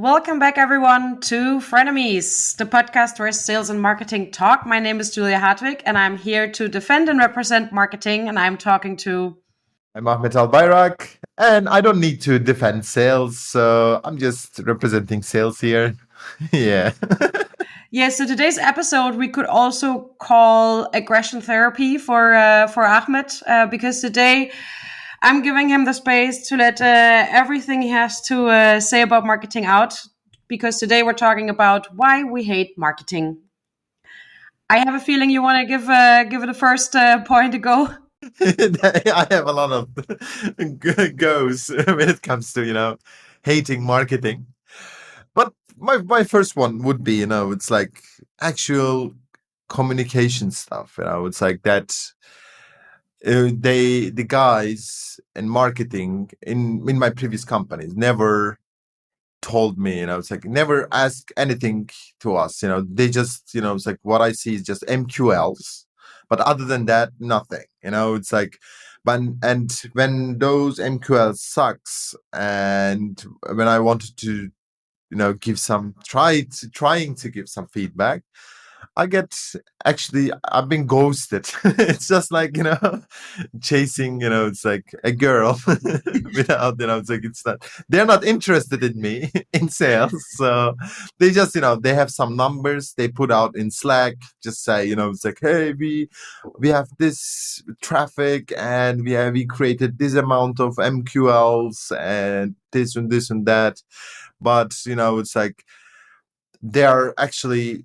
Welcome back, everyone, to Frenemies, the podcast where sales and marketing talk. My name is Julia and I'm here to defend and represent marketing, and I'm talking to... I'm Ahmet Albayrak, and I don't need to defend sales, so I'm just representing sales here. Yeah. Yeah, so today's episode we could also call aggression therapy for Ahmet, because today I'm giving him the space to let everything he has to say about marketing out, because today we're talking about why we hate marketing. I have a feeling you want to give it a first point to go. I have a lot of goes when it comes to, hating marketing. But my first one would be, it's like actual communication stuff. It's like that the guys in marketing in my previous companies never told me, it's like never ask anything to us, they just, it's like what I see is just MQLs, but other than that, nothing, it's like, and when those MQLs sucks, and when I wanted to, give some trying to give some feedback, I get actually I've been ghosted. It's just like, chasing, it's like a girl without, it's like it's not they're not interested in me in sales. So they just, they have some numbers they put out in Slack, just say, it's like, hey, we have this traffic and we created this amount of MQLs and this and that. But, it's like they are actually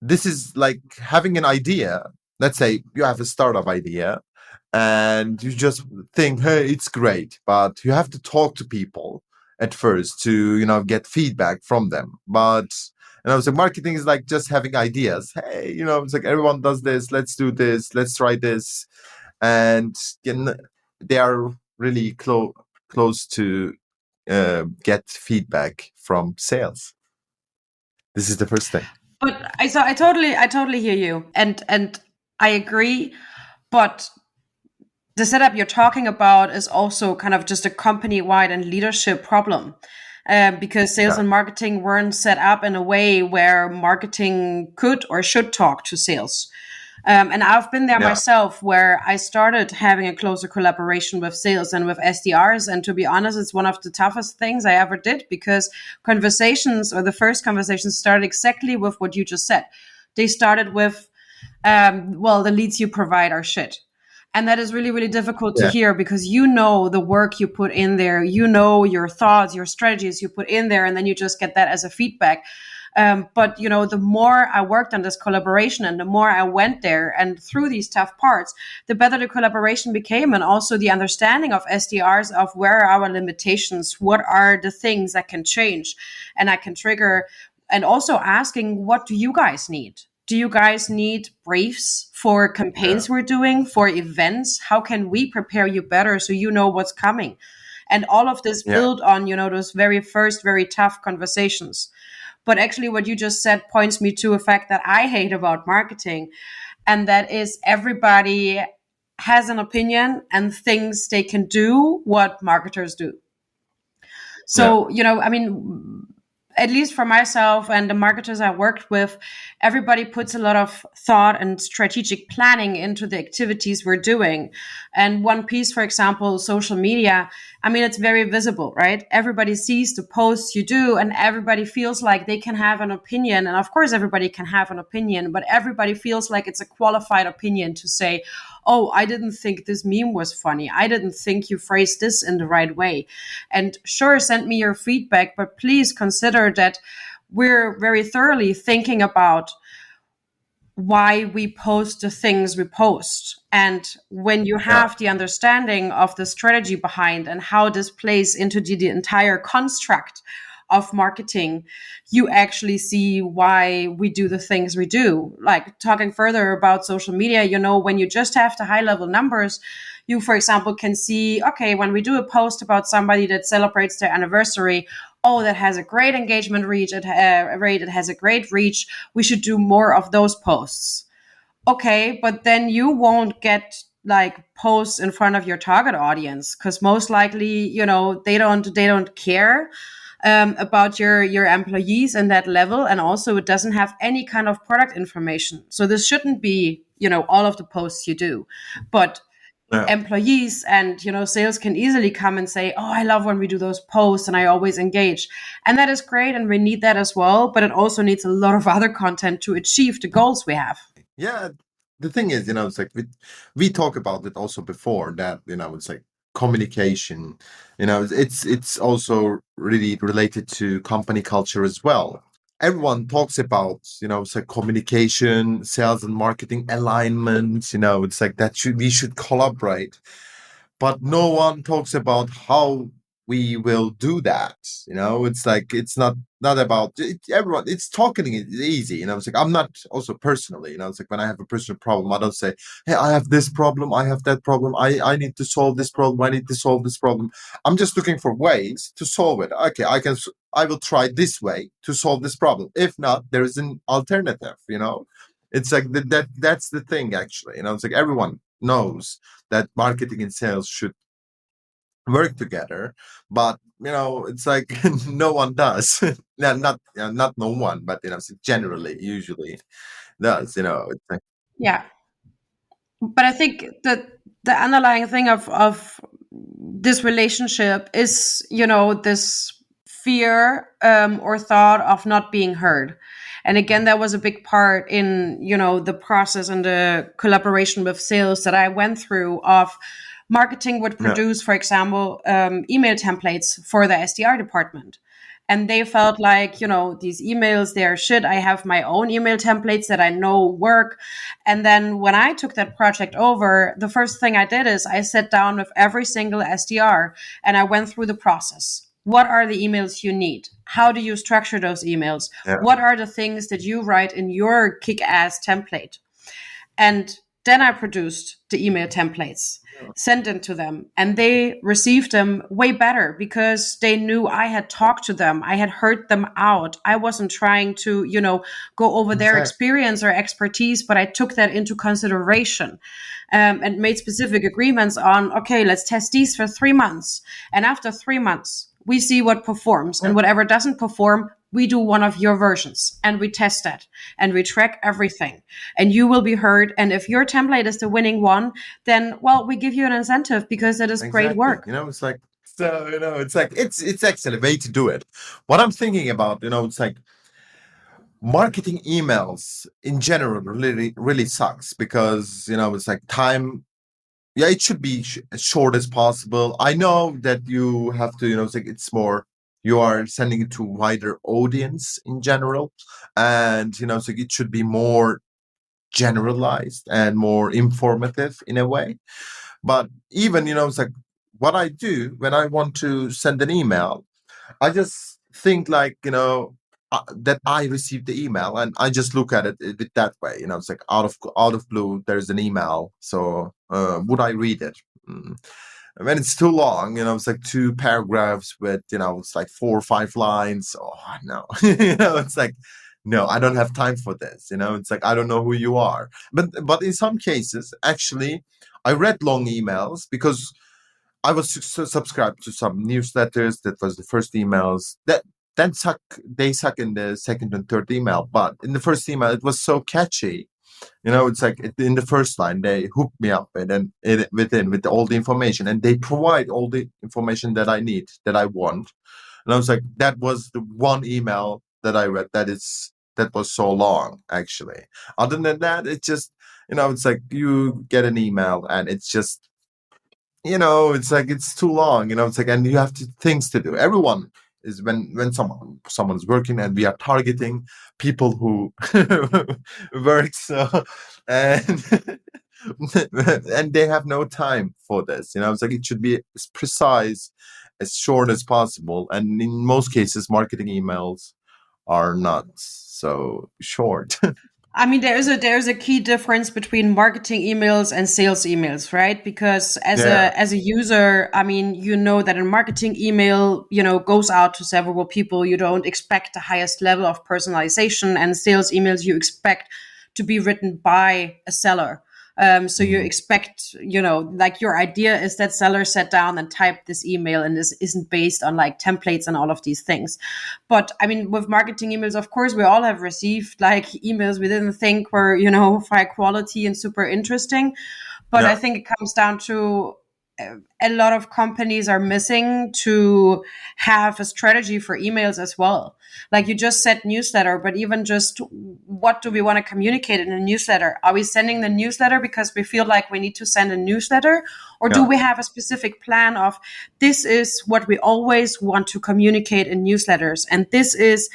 this is like having an idea. Let's say you have a startup idea and you just think, hey, it's great, but you have to talk to people at first to, get feedback from them. But, so marketing is like just having ideas. Hey, it's like everyone does this. Let's do this. Let's try this. And they are really close to get feedback from sales. This is the first thing. But I totally hear you, and I agree. But the setup you're talking about is also kind of just a company-wide and leadership problem, because sales Yeah. and marketing weren't set up in a way where marketing could or should talk to sales. And I've been there Yeah. myself, where I started having a closer collaboration with sales and with SDRs. And to be honest, it's one of the toughest things I ever did, because conversations, or the first conversations, started exactly with what you just said. They started with, well, the leads you provide are shit. And that is really, really difficult to Yeah. hear, because the work you put in there, your thoughts, your strategies you put in there, and then you just get that as a feedback. But the more I worked on this collaboration and the more I went there and through these tough parts, the better the collaboration became, and also the understanding of SDRs of where are our limitations, what are the things that can change and I can trigger, and also asking, what do you guys need? Do you guys need briefs for Yeah. campaigns we're doing, for events? How can we prepare you better so you know what's coming? And all of this Yeah. built on, those very first, very tough conversations. But actually, what you just said points me to a fact that I hate about marketing, and that is everybody has an opinion and thinks they can do what marketers do. Yeah. So, I mean, at least for myself and the marketers I worked with, everybody puts a lot of thought and strategic planning into the activities we're doing. And one piece, for example, social media, I mean, it's very visible, right? Everybody sees the posts you do, and everybody feels like they can have an opinion. And of course, everybody can have an opinion, but everybody feels like it's a qualified opinion to say, oh, I didn't think this meme was funny. I didn't think you phrased this in the right way. And sure, send me your feedback, but please consider that we're very thoroughly thinking about why we post the things we post. And when you Yeah. have the understanding of the strategy behind and how this plays into the entire construct of marketing, you actually see why we do the things we do. Like, talking further about social media, when you just have the high level numbers, you, for example, can see, okay, when we do a post about somebody that celebrates their anniversary, oh, that has a great engagement rate, it has a great reach, we should do more of those posts. Okay, but then you won't get like posts in front of your target audience, because most likely, they don't care. about your employees and that level, and also it doesn't have any kind of product information. So this shouldn't be, all of the posts you do, but Yeah. employees and sales can easily come and say, oh, I love when we do those posts and I always engage, and that is great, and we need that as well, but it also needs a lot of other content to achieve the goals we have. Yeah, the thing is, it's like we talk about it also before that, it's like communication, it's also really related to company culture as well. Everyone talks about, it's like communication, sales and marketing alignment, it's like that we should collaborate, but no one talks about how we will do that. It's like it's not about everyone. It's talking is easy. It's like I'm not also personally. It's like when I have a personal problem, I don't say, "Hey, I have this problem. I have that problem. I need to solve this problem. I need to solve this problem." I'm just looking for ways to solve it. Okay, I will try this way to solve this problem. If not, there is an alternative. It's like that's the thing actually. It's like everyone knows that marketing and sales should work together, but it's like no one does. Not no one, but generally usually does. It's like, Yeah, but I think that the underlying thing of this relationship is, this fear, or thought of not being heard. And again, that was a big part in, the process and the collaboration with sales that I went through. Of marketing would yeah, produce, for example, email templates for the SDR department. And they felt like, these emails, they're shit. I have my own email templates that I know work. And then when I took that project over, the first thing I did is I sat down with every single SDR and I went through the process. What are the emails you need? How do you structure those emails? yeah, What are the things that you write in your kick ass template? And then I produced the email templates, sent them to them, and they received them way better because they knew I had talked to them. I had heard them out. I wasn't trying to, go over their exactly. experience or expertise, but I took that into consideration, and made specific agreements on, okay, let's test these for 3 months. And after 3 months, we see what performs, Yeah, and whatever doesn't perform, we do one of your versions and we test that and we track everything, and you will be heard. And if your template is the winning one, then, well, we give you an incentive because it is great exactly. work. It's like so. It's like it's actually a way to do it. What I'm thinking about, it's like marketing emails in general really really sucks because it's like time. Yeah, it should be as short as possible. I know that you have to, it's like it's more, you are sending it to wider audience in general, and so it should be more generalized and more informative in a way. But even it's like what I do when I want to send an email, I just think like, that I received the email and I just look at it a bit that way. It's like out of blue, there's an email. So would I read it? Mm. When it's too long, it's like two paragraphs with, it's like 4 or 5 lines. Oh no, it's like, no, I don't have time for this. It's like I don't know who you are. But in some cases, actually, I read long emails because I was subscribed to some newsletters. That was the first emails. That then they suck in the second and third email. But in the first email, it was so catchy. It's like in the first line they hook me up, and then with all the information, and they provide all the information that I need, that I want. And I was like, that was the one email that I read that was so long actually. Other than that, it's just it's like you get an email and it's just it's like it's too long. It's like, and you have things to do. Everyone is when someone's working, and we are targeting people who work so, and and they have no time for this. It's like it should be as precise, as short as possible. And in most cases, marketing emails are not so short. I mean, there's a key difference between marketing emails and sales emails, right? Because as Yeah, a user, I mean, you know that a marketing email, goes out to several people. You don't expect the highest level of personalization, and sales emails you expect to be written by a seller. So you expect, like your idea is that sellers sat down and typed this email, and this isn't based on like templates and all of these things. But I mean, with marketing emails, of course, we all have received like emails we didn't think were, of high quality and super interesting. But I Yeah. think it comes down to a lot of companies are missing to have a strategy for emails as well. Like you just said newsletter, but even just what do we want to communicate in a newsletter? Are we sending the newsletter because we feel like we need to send a newsletter? Or do Yeah. we have a specific plan of this is what we always want to communicate in newsletters? And this is,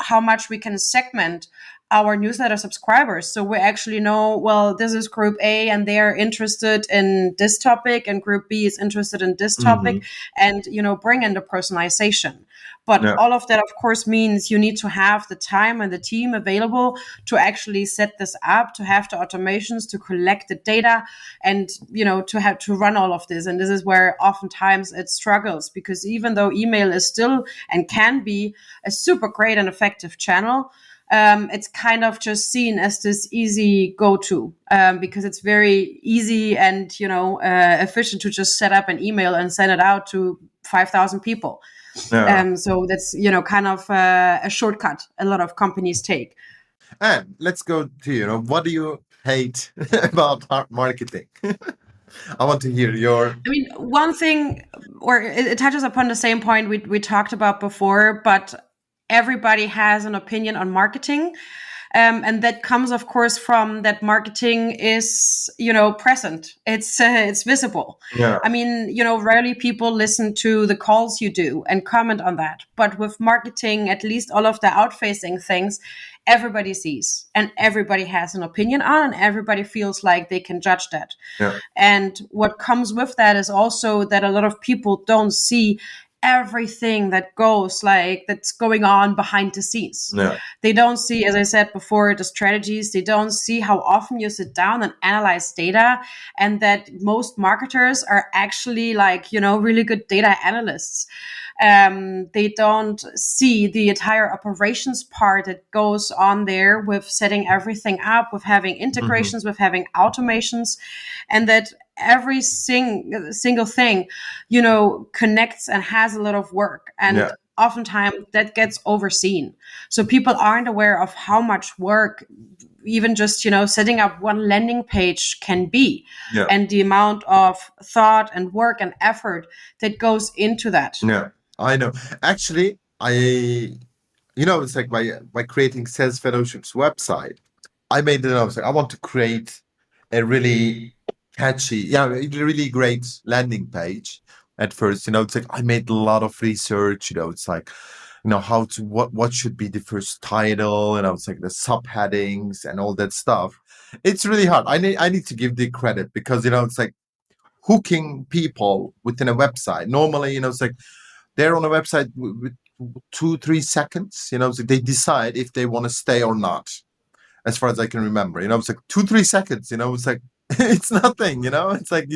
how much we can segment our newsletter subscribers. So we actually know, well, this is group A and they are interested in this topic, and group B is interested in this topic, and, bring in the personalization. But Yeah. all of that, of course, means you need to have the time and the team available to actually set this up, to have the automations, to collect the data, and, to have to run all of this. And this is where oftentimes it struggles, because even though email is still and can be a super great and effective channel, it's kind of just seen as this easy go-to, because it's very easy and efficient to just set up an email and send it out to 5,000 people. Yeah. So that's kind of a shortcut a lot of companies take. And let's go to, what do you hate about marketing? I want to hear your. I mean, one thing, or it touches upon the same point we talked about before, but everybody has an opinion on marketing. And that comes, of course, from that marketing is, present. It's visible. Yeah. I mean, rarely people listen to the calls you do and comment on that. But with marketing, at least all of the outfacing things, everybody sees and everybody has an opinion on, and everybody feels like they can judge that. Yeah. And what comes with that is also that a lot of people don't see everything that's going on behind the scenes. Yeah. They don't see, as I said before, the strategies. They don't see how often you sit down and analyze data, and that most marketers are actually really good data analysts. They don't see the entire operations part that goes on there with setting everything up, with having integrations, with having automations, and that every single thing, connects and has a lot of work. And Yeah. oftentimes that gets overseen. So people aren't aware of how much work even just, setting up one landing page can be, Yeah. and the amount of thought and work and effort that goes into that. Yeah. I know. Actually, it's like by creating Sales Fellowship's website, I made I was like, I want to create a really catchy, yeah, a really great landing page. At first, it's like I made a lot of research. It's like, how to what should be the first title, and I was like the subheadings and all that stuff. It's really hard. I need to give the credit, because it's like hooking people within a website. Normally, it's like they're on a website with 2-3 seconds. So they decide if they want to stay or not, as far as I can remember. It's like 2-3 seconds. It's like it's nothing. It's like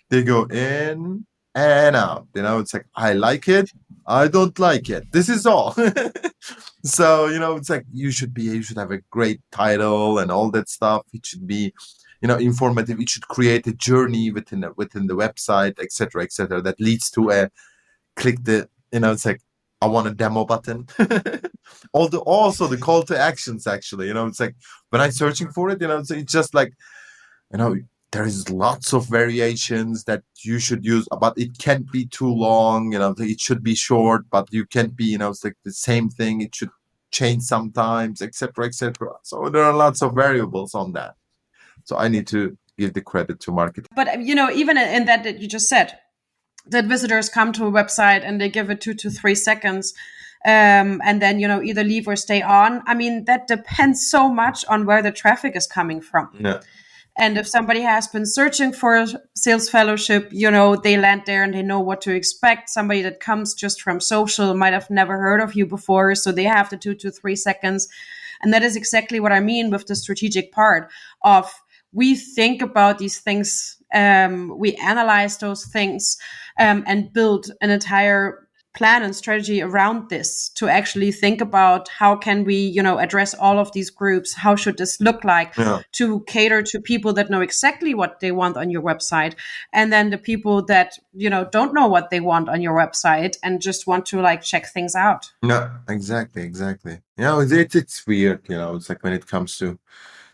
they go in and out. It's like I like it, I don't like it. This is all. So it's like you should have a great title and all that stuff. It should be informative. It should create a journey within the website, etc., etc., that leads to a click the it's like I want a demo button. Also the call to actions, actually, it's like when I'm searching for it, it's just like, there is lots of variations that you should use, but it can't be too long. It should be short, but you can't be, it's like the same thing. It should change sometimes, etc., etc. So there are lots of variables on that. So I need to give the credit to marketing. But even in that you just said, that visitors come to a website and they give it 2 to 3 seconds, and then either leave or stay on. I mean, that depends so much on where the traffic is coming from. Yeah. And if somebody has been searching for a sales fellowship, they land there and they know what to expect. Somebody that comes just from social might have never heard of you before, so they have the 2 to 3 seconds. And that is exactly what I mean with the strategic part of, we think about these things, we analyze those things, and build an entire plan and strategy around this to actually think about how can we, address all of these groups? How should this look like Yeah. to cater to people that know exactly what they want on your website, and then the people that, don't know what they want on your website and just want to like check things out. Yeah, exactly, exactly. It's weird, it's like when it comes to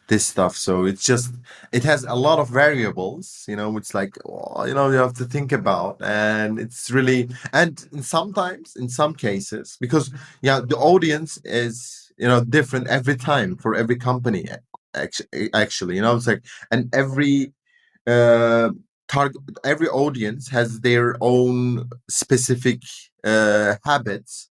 this stuff. So it has a lot of variables, it's like, you have to think about. And it's really, and sometimes in some cases, because the audience is, different every time for every company. Actually, it's like, and uh, target every audience has their own specific habits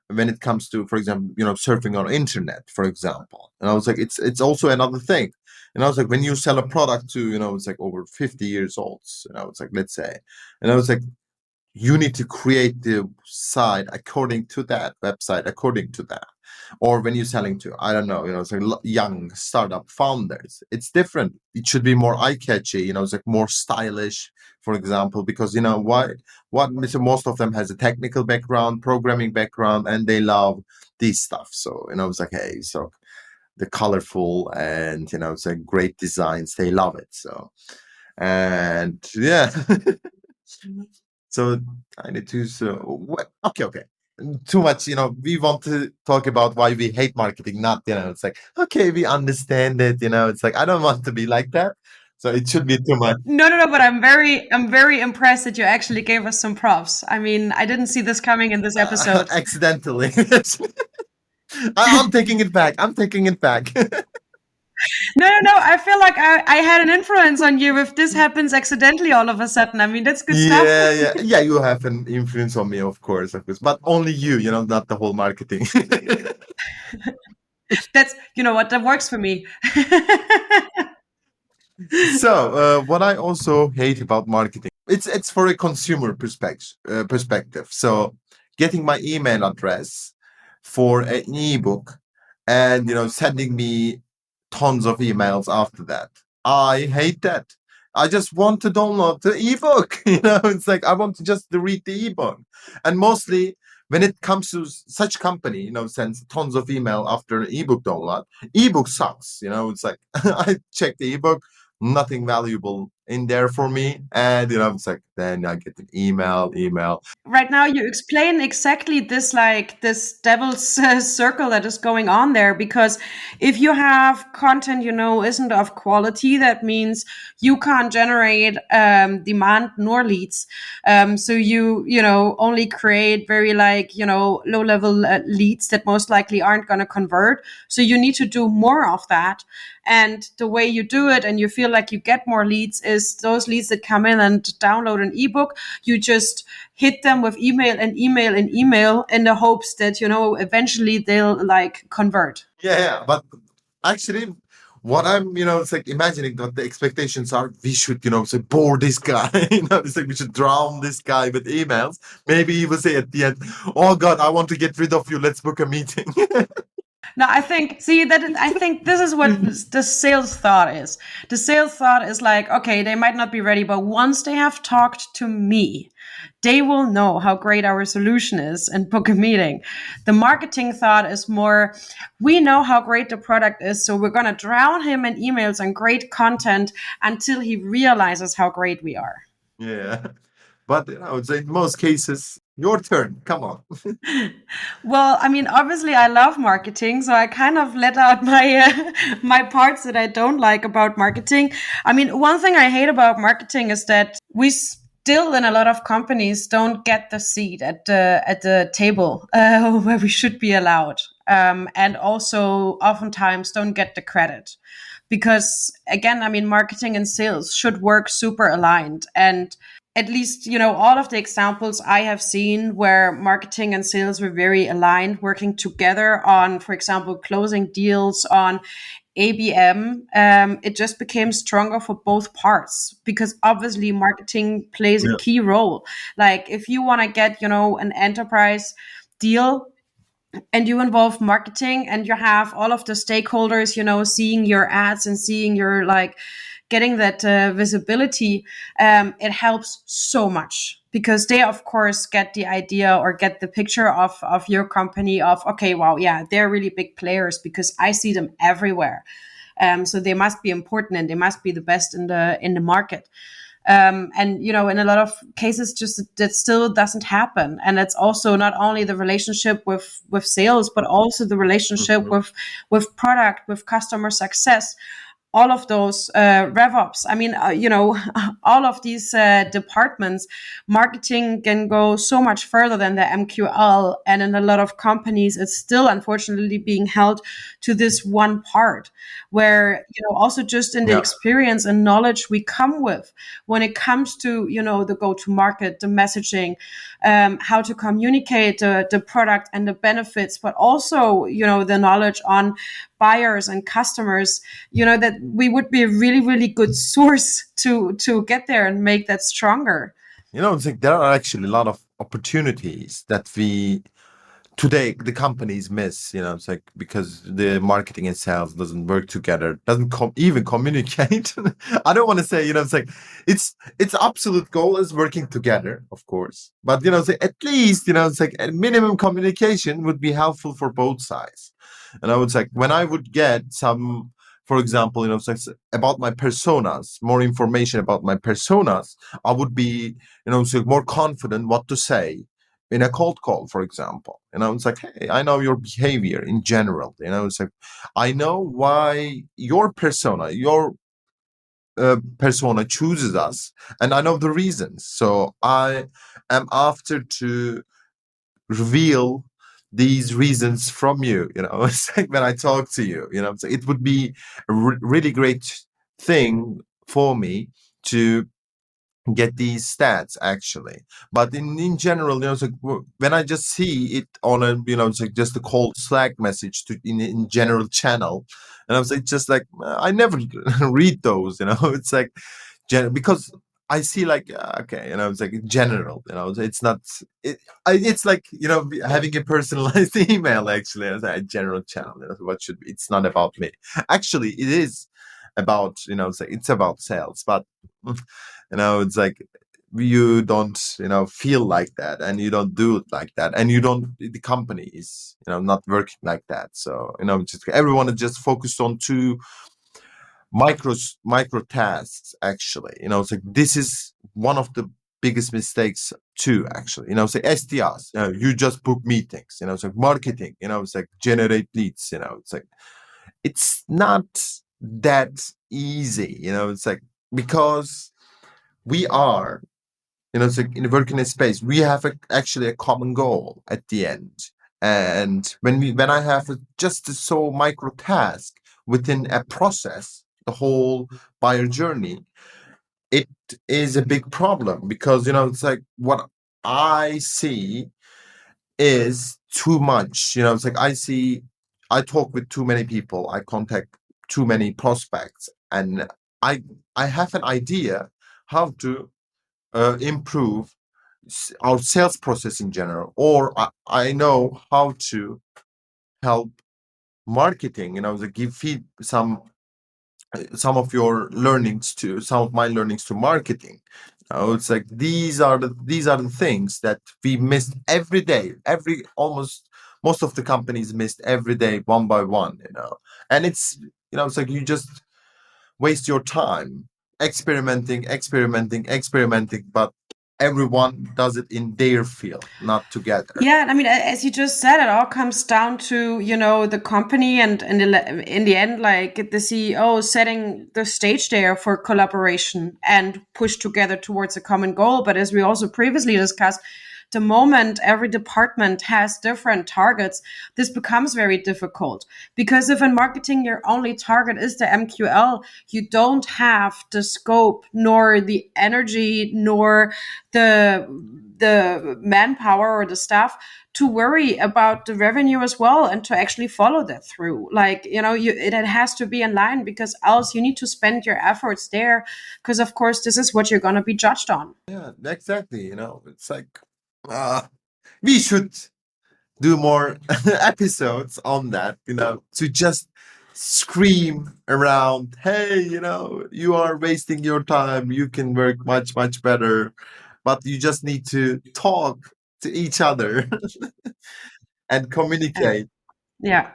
when it comes to, for example, surfing on internet, for example. And I was like, it's also another thing. And I was like, when you sell a product to, it's like over 50 years old, it's like, let's say, and I was like, you need to create the site according to that website, according to that. Or when you're selling to, I don't know, it's like young startup founders, it's different. It should be more eye-catchy, it's like more stylish, for example, because most of them has a technical background, programming background, and they love these stuff. So it's like, hey, so the colorful and it's like great designs, they love it. So, and yeah. So I need to. Okay. Too much. We want to talk about why we hate marketing. Not, it's like, okay, we understand it. It's like, I don't want to be like that. So it should be too much. No, no, no, but I'm very impressed that you actually gave us some props. I mean, I didn't see this coming in this episode. Accidentally. I'm taking it back. I'm taking it back. No, no, no. I feel like I had an influence on you if this happens accidentally all of a sudden. I mean, that's good stuff. Yeah. You have an influence on me, of course, but only you. Not the whole marketing. That's, you know what, that works for me. So, what I also hate about marketing, it's for a consumer perspective. So, getting my email address for an ebook, and sending me tons of emails after that. I hate that. I just want to download the ebook. It's like I want to just read the ebook. And mostly when it comes to such company, sends tons of email after an ebook download. Ebook sucks. It's like I check the ebook, nothing valuable in there for me. And it's like then I get an email. Right now you explain exactly this, like this devil's circle that is going on there, because if you have content isn't of quality, that means you can't generate demand nor leads. So you only create very like low level leads that most likely aren't going to convert. So you need to do more of that. And the way you do it and you feel like you get more leads is those leads that come in and download an ebook, you just hit them with email and email and email in the hopes that eventually they'll like convert. Yeah, but actually, what I'm, it's like imagining what the expectations are. We should, say, bore this guy. It's like we should drown this guy with emails. Maybe he will say at the end, "Oh God, I want to get rid of you. Let's book a meeting." Now, I think this is what the sales thought is. The sales thought is like, okay, they might not be ready, but once they have talked to me, they will know how great our solution is and book a meeting. The marketing thought is more, we know how great the product is, so we're going to drown him in emails and great content until he realizes how great we are. Yeah, but I would say in most cases, your turn. Come on. Well, I mean, obviously, I love marketing, so I kind of let out my my parts that I don't like about marketing. I mean, one thing I hate about marketing is that we still, in a lot of companies, don't get the seat at the table where we should be allowed, and also oftentimes don't get the credit. Because again, I mean, marketing and sales should work super aligned, and at least all of the examples I have seen where marketing and sales were very aligned, working together on, for example, closing deals on ABM, it just became stronger for both parts, because obviously marketing plays a Yeah. key role. Like if you want to get an enterprise deal and you involve marketing and you have all of the stakeholders seeing your ads and seeing your like getting that visibility, it helps so much, because they of course get the idea or get the picture of your company of, okay, wow, yeah, they're really big players because I see them everywhere. So they must be important and they must be the best in the market. And in a lot of cases, just that still doesn't happen. And it's also not only the relationship with sales, but also the relationship Mhm. with product, with customer success, all of those RevOps. I mean, all of these departments, marketing can go so much further than the MQL. And in a lot of companies, it's still unfortunately being held to this one part where, also just in the Yeah. experience and knowledge we come with when it comes to, the go to market, the messaging, how to communicate the product and the benefits, but also, the knowledge on buyers and customers, that we would be a really, really good source to get there and make that stronger. It's like there are actually a lot of opportunities that we today the companies miss. It's like because the marketing and sales doesn't work together, doesn't even communicate. I don't want to say, it's like it's absolute goal is working together, of course, but it's like, at least, it's like a minimum communication would be helpful for both sides. And I would say when I would get some, for example, it's like about my personas, more information about my personas, I would be, so more confident what to say in a cold call, for example. It's like, hey, I know your behavior in general. It's like, I know why your persona chooses us, and I know the reasons. So I am after to reveal these reasons from you. It's like when I talk to you, so it would be a really great thing for me to get these stats actually. But in general, it's like when I just see it on a, it's like just a cold Slack message to in general channel, and I was like, just like I never read those. It's like because I see like okay, it's like general. It's not it's like having a personalized email actually as a general channel. What should be? It's not about me. Actually, it is about it's about sales, but it's like you don't feel like that, and you don't do it like that, and you don't the company is not working like that. So just everyone is just focused on two micro tasks actually. It's like this is one of the biggest mistakes too actually. Say SDRs, you just book meetings. It's like marketing, it's like generate leads. It's like it's not that easy. It's like because we are it's like in working in a space we have actually a common goal at the end. And when I have just a so micro task within a process, the whole buyer journey, it is a big problem because it's like what I see is too much. It's like I talk with too many people, I contact too many prospects, and i I have an idea how to improve our sales process in general, or I know how to help marketing. To give feed some of your learnings to some of my learnings to marketing. It's like these are the things that we missed every day. Almost most of the companies missed every day, one by one. And it's like you just waste your time experimenting, but everyone does it in their field, not together. Yeah, I mean, as you just said, it all comes down to the company and in the end, like the CEO setting the stage there for collaboration and push together towards a common goal. But as we also previously discussed, the moment every department has different targets, this becomes very difficult, because if in marketing your only target is the MQL, you don't have the scope nor the energy nor the manpower or the staff to worry about the revenue as well and to actually follow that through. Like, it has to be in line, because else you need to spend your efforts there, because of course this is what you're going to be judged on. Yeah, exactly. It's like uh, we should do more episodes on that, to just scream around, hey, you are wasting your time. You can work much, much better. But you just need to talk to each other and Yeah. communicate. Yeah.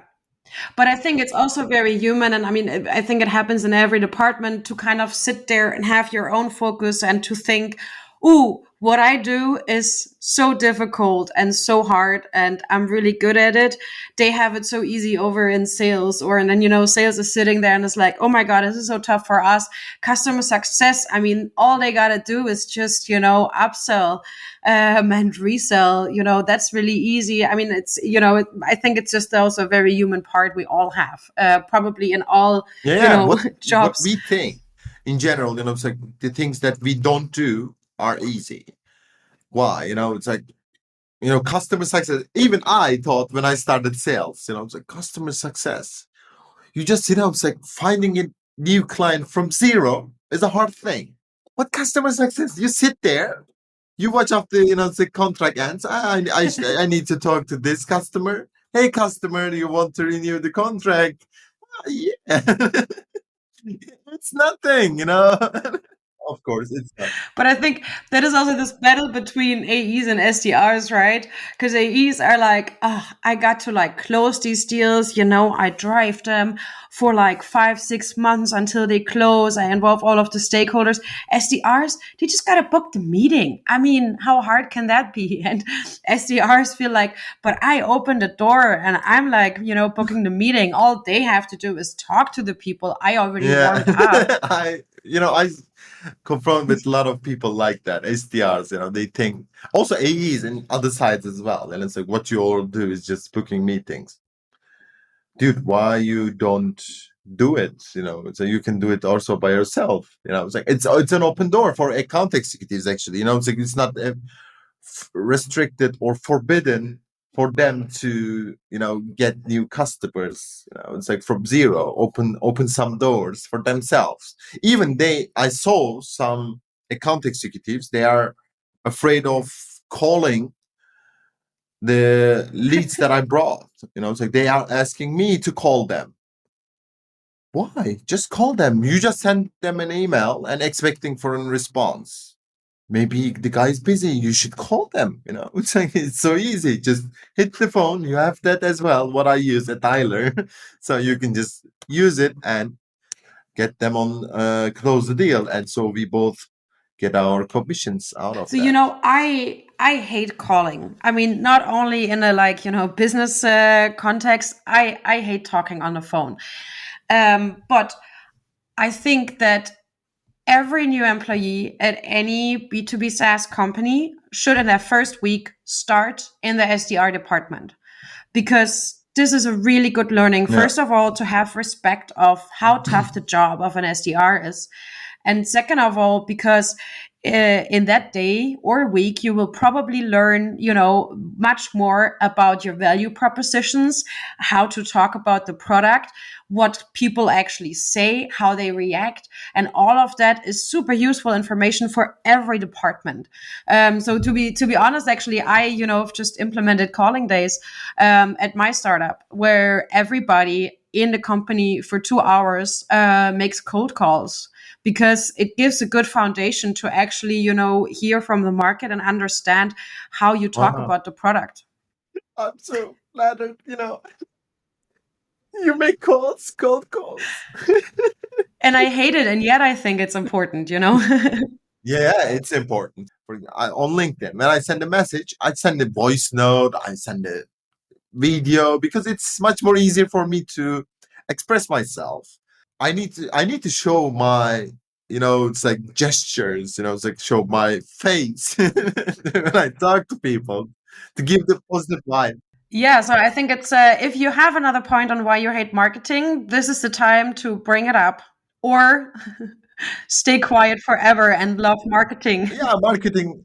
But I think it's also very human. And I mean, I think it happens in every department to kind of sit there and have your own focus and to think, ooh, what I do is so difficult and so hard, and I'm really good at it. They have it so easy over in sales, and then, sales is sitting there and it's like, oh my God, this is so tough for us. Customer success, I mean, all they got to do is just, upsell and resell, that's really easy. I mean, it's, I think it's just also a very human part we all have, probably in all, Yeah, yeah. What jobs. we think in general, it's like the things that we don't do are easy. Why? It's like, customer success. Even I thought when I started sales, it's like customer success. You just, it's like finding a new client from zero is a hard thing. What customer success? You sit there, you watch after, the contract ends. I need to talk to this customer. Hey, customer, do you want to renew the contract? Yeah. It's nothing. Of course, it's not. But I think that is also this battle between AEs and SDRs, right? Because AEs are like, oh, I got to like close these deals. I drive them for like 5, 6 months until they close. I involve all of the stakeholders. SDRs, they just got to book the meeting. I mean, how hard can that be? And SDRs feel like, but I opened the door and I'm like, booking the meeting. All they have to do is talk to the people I already Yeah. warmed up. I confront with a lot of people like that, SDRs, they think also AEs and other sides as well. And it's like what you all do is just booking meetings. Dude, why you don't do it? So you can do it also by yourself. It's like it's an open door for account executives actually. It's like it's not restricted or forbidden for them to get new customers. It's like from zero, open some doors for themselves. Even I saw some account executives, they are afraid of calling the leads that I brought. It's like they are asking me to call them. Why? Just call them. You just send them an email and expecting for a response. Maybe the guy's busy. You should call them. It's like it's so easy. Just hit the phone. You have that as well. What I use a dialer, so you can just use it and get them on close the deal, and so we both get our commissions out of So that. I hate calling. I mean, not only in a like business context. I hate talking on the phone. But I think that every new employee at any B2B SaaS company should, in their first week, start in the SDR department, because this is a really good learning. Yeah. First of all, to have respect of how tough the job of an SDR is. And second of all, because in that day or week, you will probably learn, much more about your value propositions, how to talk about the product, what people actually say, how they react. And all of that is super useful information for every department. So to be honest, actually, I, just implemented calling days at my startup, where everybody in the company for 2 hours makes cold calls, because it gives a good foundation to actually, hear from the market and understand how you talk Wow. about the product. I'm so flattered. You make calls, cold calls. And I hate it, and yet I think it's important. Yeah, it's important. On LinkedIn, when I send a message, I send a voice note, I send a video because it's much more easier for me to express myself. I need to show my, it's like gestures, it's like show my face when I talk to people to give the positive vibe. Yeah, so I think it's if you have another point on why you hate marketing, this is the time to bring it up, or stay quiet forever and love marketing. Yeah, marketing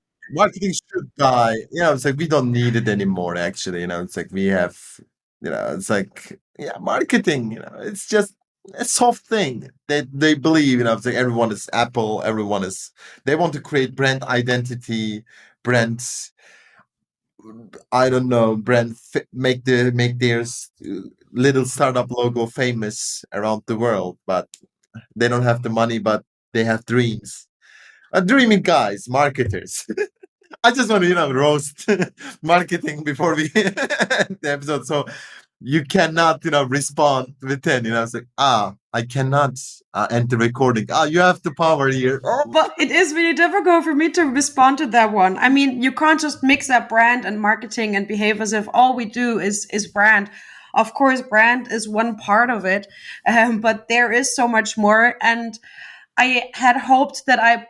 should die. It's like we don't need it anymore, actually. It's like we have, it's like, yeah, marketing, it's just a soft thing that they believe, it's like everyone is Apple, they want to create brand identity, brand, I don't know, make theirs little startup logo famous around the world, but they don't have the money, but they have dreams. Dreaming guys, marketers. I just want to, roast marketing before we end the episode. So you cannot, respond within, it's like, I cannot end the recording. You have the power here. Well, it is really difficult for me to respond to that one. I mean, you can't just mix up brand and marketing and behave as if all we do is brand. Of course, brand is one part of it, but there is so much more. And I had hoped that I,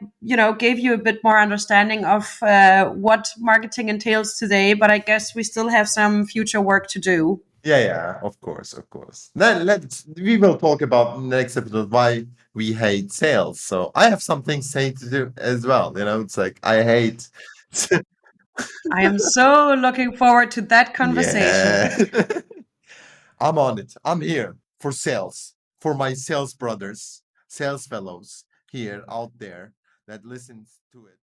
gave you a bit more understanding of what marketing entails today. But I guess we still have some future work to do. Yeah, of course, of course. Then we will talk about next episode why we hate sales. So I have something to say to do as well. It's like I hate. I am so looking forward to that conversation. Yeah. I'm on it. I'm here for sales, for my sales brothers, sales fellows here out there that listens to it.